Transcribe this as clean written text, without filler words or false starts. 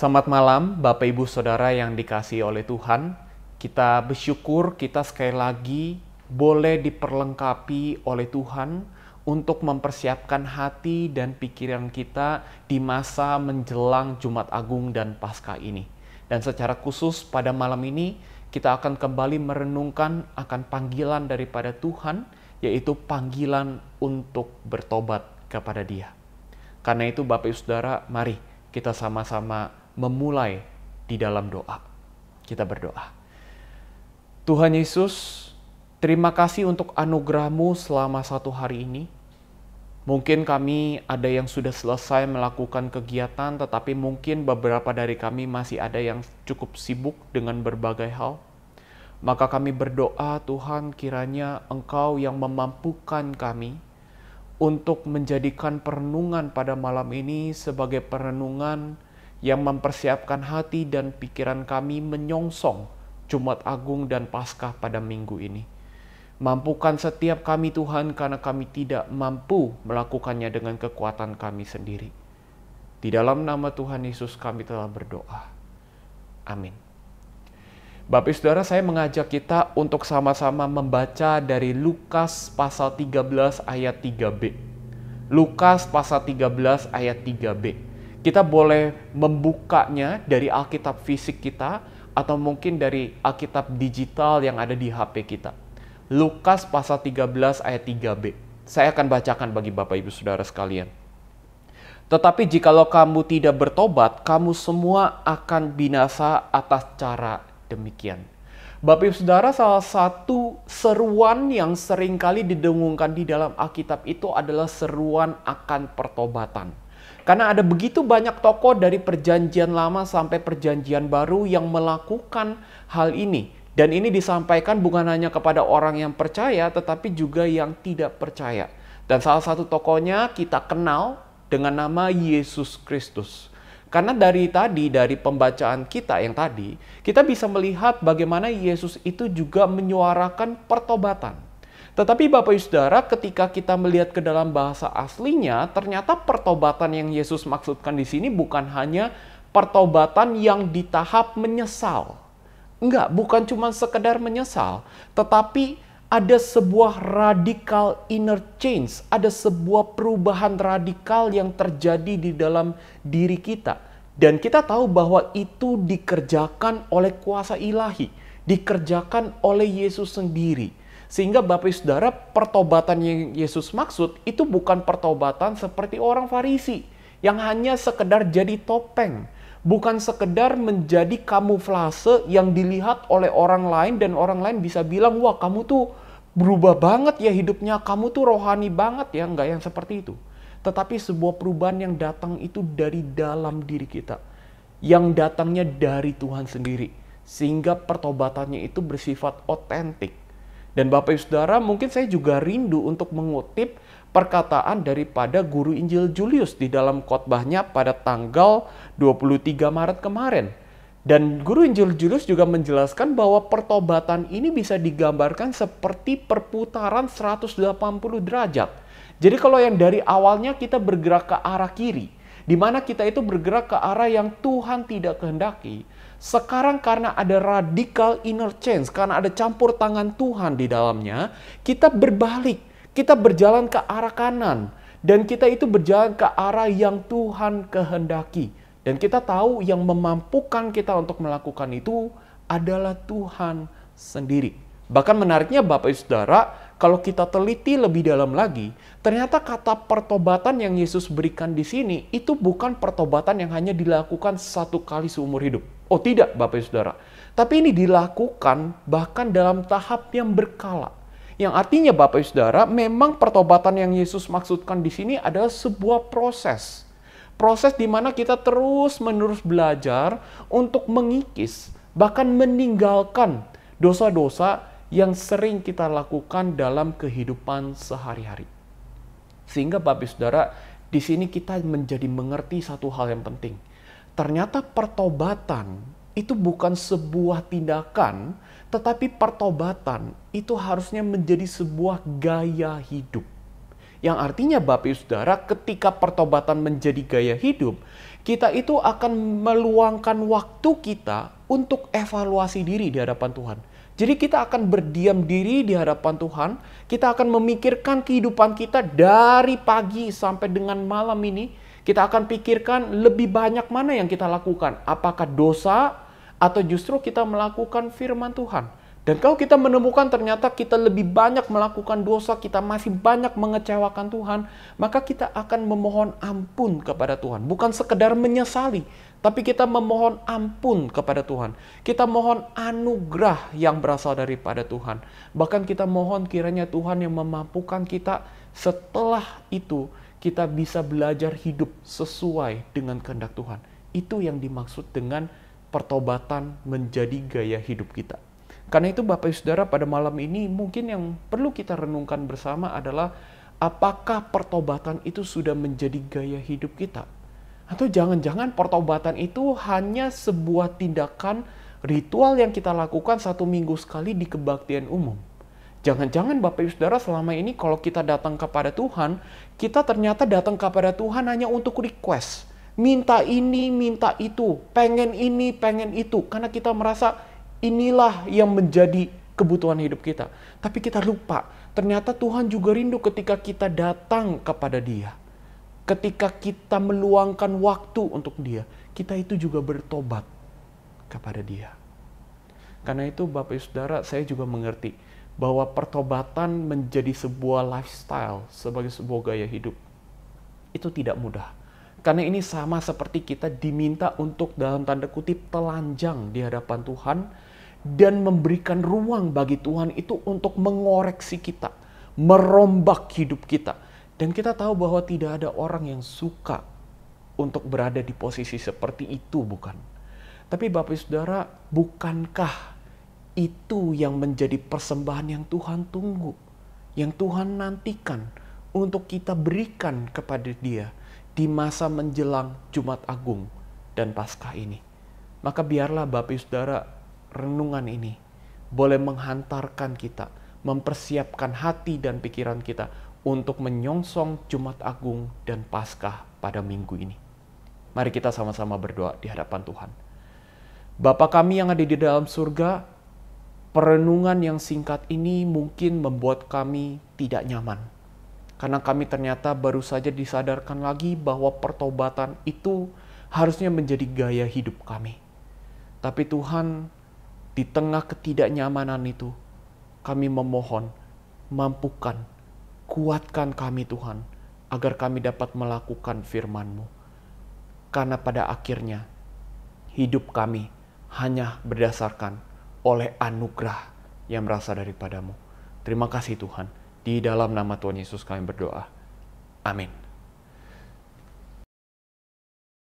Selamat malam, Bapak Ibu Saudara yang dikasihi oleh Tuhan. Kita bersyukur kita sekali lagi boleh diperlengkapi oleh Tuhan untuk mempersiapkan hati dan pikiran kita di masa menjelang Jumat Agung dan Paskah ini. Dan secara khusus pada malam ini kita akan kembali merenungkan akan panggilan daripada Tuhan, yaitu panggilan untuk bertobat kepada Dia. Karena itu Bapak Ibu Saudara, mari kita sama-sama memulai di dalam doa. Kita berdoa. Tuhan Yesus, terima kasih untuk anugerah-Mu selama satu hari ini. Mungkin kami ada yang sudah selesai melakukan kegiatan, tetapi mungkin beberapa dari kami masih ada yang cukup sibuk dengan berbagai hal. Maka kami berdoa, Tuhan, kiranya Engkau yang memampukan kami untuk menjadikan perenungan pada malam ini sebagai perenungan yang mempersiapkan hati dan pikiran kami menyongsong Jumat Agung dan Paskah pada minggu ini. Mampukan setiap kami Tuhan, karena kami tidak mampu melakukannya dengan kekuatan kami sendiri. Di dalam nama Tuhan Yesus kami telah berdoa. Amin. Bapak Saudara, saya mengajak kita untuk sama-sama membaca dari Lukas pasal 13 ayat 3b. Lukas pasal 13 ayat 3b. Kita boleh membukanya dari Alkitab fisik kita atau mungkin dari Alkitab digital yang ada di HP kita. Lukas pasal 13 ayat 3b. Saya akan bacakan bagi Bapak Ibu Saudara sekalian. Tetapi jikalau kamu tidak bertobat, kamu semua akan binasa atas cara demikian. Bapak Ibu Saudara, salah satu seruan yang seringkali didengungkan di dalam Alkitab itu adalah seruan akan pertobatan. Karena ada begitu banyak tokoh dari perjanjian lama sampai perjanjian baru yang melakukan hal ini. Dan ini disampaikan bukan hanya kepada orang yang percaya, tetapi juga yang tidak percaya. Dan salah satu tokohnya kita kenal dengan nama Yesus Kristus. Karena dari pembacaan kita yang tadi, kita bisa melihat bagaimana Yesus itu juga menyuarakan pertobatan. Tetapi Bapak Ibu Saudara, ketika kita melihat ke dalam bahasa aslinya, ternyata pertobatan yang Yesus maksudkan di sini bukan hanya pertobatan yang di tahap menyesal. Enggak, bukan cuma sekedar menyesal, tetapi ada sebuah radical inner change, ada sebuah perubahan radikal yang terjadi di dalam diri kita. Dan kita tahu bahwa itu dikerjakan oleh kuasa ilahi, dikerjakan oleh Yesus sendiri. Sehingga Bapak Ibu Saudara, pertobatan yang Yesus maksud itu bukan pertobatan seperti orang Farisi yang hanya sekedar jadi topeng, bukan sekedar menjadi kamuflase yang dilihat oleh orang lain dan orang lain bisa bilang, wah kamu tuh berubah banget ya hidupnya, kamu tuh rohani banget ya, enggak yang seperti itu. Tetapi sebuah perubahan yang datang itu dari dalam diri kita, yang datangnya dari Tuhan sendiri, sehingga pertobatannya itu bersifat otentik. Dan Bapak Ibu Saudara, mungkin saya juga rindu untuk mengutip perkataan daripada Guru Injil Julius di dalam khotbahnya pada tanggal 23 Maret kemarin. Dan Guru Injil Julius juga menjelaskan bahwa pertobatan ini bisa digambarkan seperti perputaran 180 derajat. Jadi kalau yang dari awalnya kita bergerak ke arah kiri, di mana kita itu bergerak ke arah yang Tuhan tidak kehendaki, sekarang karena ada radical inner change, karena ada campur tangan Tuhan di dalamnya, kita berbalik, kita berjalan ke arah kanan, dan kita itu berjalan ke arah yang Tuhan kehendaki. Dan kita tahu yang memampukan kita untuk melakukan itu adalah Tuhan sendiri. Bahkan menariknya Bapak Ibu Saudara, kalau kita teliti lebih dalam lagi, ternyata kata pertobatan yang Yesus berikan di sini itu bukan pertobatan yang hanya dilakukan satu kali seumur hidup. Oh tidak Bapak Ibu Saudara, tapi ini dilakukan bahkan dalam tahap yang berkala. Yang artinya Bapak Ibu Saudara, memang pertobatan yang Yesus maksudkan di sini adalah sebuah proses. Proses di mana kita terus-menerus belajar untuk mengikis, bahkan meninggalkan dosa-dosa yang sering kita lakukan dalam kehidupan sehari-hari. Sehingga Bapak Ibu Saudara, di sini kita menjadi mengerti satu hal yang penting. Ternyata pertobatan itu bukan sebuah tindakan, tetapi pertobatan itu harusnya menjadi sebuah gaya hidup Yang artinya Bapak Ibu Saudara, ketika pertobatan menjadi gaya hidup, kita itu akan meluangkan waktu kita untuk evaluasi diri di hadapan Tuhan. Jadi kita akan berdiam diri di hadapan Tuhan, kita akan memikirkan kehidupan kita dari pagi sampai dengan malam ini. Kita akan pikirkan lebih banyak mana yang kita lakukan. Apakah dosa atau justru kita melakukan firman Tuhan. Dan kalau kita menemukan ternyata kita lebih banyak melakukan dosa, kita masih banyak mengecewakan Tuhan, maka kita akan memohon ampun kepada Tuhan. Bukan sekedar menyesali, tapi kita memohon ampun kepada Tuhan. Kita mohon anugerah yang berasal daripada Tuhan. Bahkan kita mohon kiranya Tuhan yang memampukan kita, setelah itu kita bisa belajar hidup sesuai dengan kehendak Tuhan. Itu yang dimaksud dengan pertobatan menjadi gaya hidup kita. Karena itu Bapak Ibu Saudara, pada malam ini mungkin yang perlu kita renungkan bersama adalah apakah pertobatan itu sudah menjadi gaya hidup kita? Atau jangan-jangan pertobatan itu hanya sebuah tindakan ritual yang kita lakukan 1 minggu sekali di kebaktian umum. Jangan-jangan Bapak Ibu Saudara, selama ini kalau kita datang kepada Tuhan, kita ternyata datang kepada Tuhan hanya untuk request. Minta ini, minta itu, pengen ini, pengen itu. Karena kita merasa inilah yang menjadi kebutuhan hidup kita. Tapi kita lupa, ternyata Tuhan juga rindu ketika kita datang kepada Dia. Ketika kita meluangkan waktu untuk Dia, kita itu juga bertobat kepada Dia. Karena itu Bapak Ibu Saudara, saya juga mengerti bahwa pertobatan menjadi sebuah lifestyle, sebagai sebuah gaya hidup, itu tidak mudah. Karena ini sama seperti kita diminta untuk dalam tanda kutip telanjang di hadapan Tuhan, dan memberikan ruang bagi Tuhan itu untuk mengoreksi kita, merombak hidup kita. Dan kita tahu bahwa tidak ada orang yang suka untuk berada di posisi seperti itu, bukan? Tapi Bapak Saudara, bukankah itu yang menjadi persembahan yang Tuhan tunggu, yang Tuhan nantikan untuk kita berikan kepada Dia di masa menjelang Jumat Agung dan Paskah ini? Maka biarlah Bapak Saudara, renungan ini boleh menghantarkan kita, mempersiapkan hati dan pikiran kita untuk menyongsong Jumat Agung dan Paskah pada minggu ini. Mari kita sama-sama berdoa di hadapan Tuhan. Bapa kami yang ada di dalam surga, perenungan yang singkat ini mungkin membuat kami tidak nyaman. Karena kami ternyata baru saja disadarkan lagi bahwa pertobatan itu harusnya menjadi gaya hidup kami. Tapi Tuhan, di tengah ketidaknyamanan itu, kami memohon, mampukan, kuatkan kami Tuhan, agar kami dapat melakukan firman-Mu. Karena pada akhirnya, hidup kami hanya berdasarkan oleh anugerah yang berasal daripada-Mu. Terima kasih Tuhan. Di dalam nama Tuhan Yesus kami berdoa. Amin.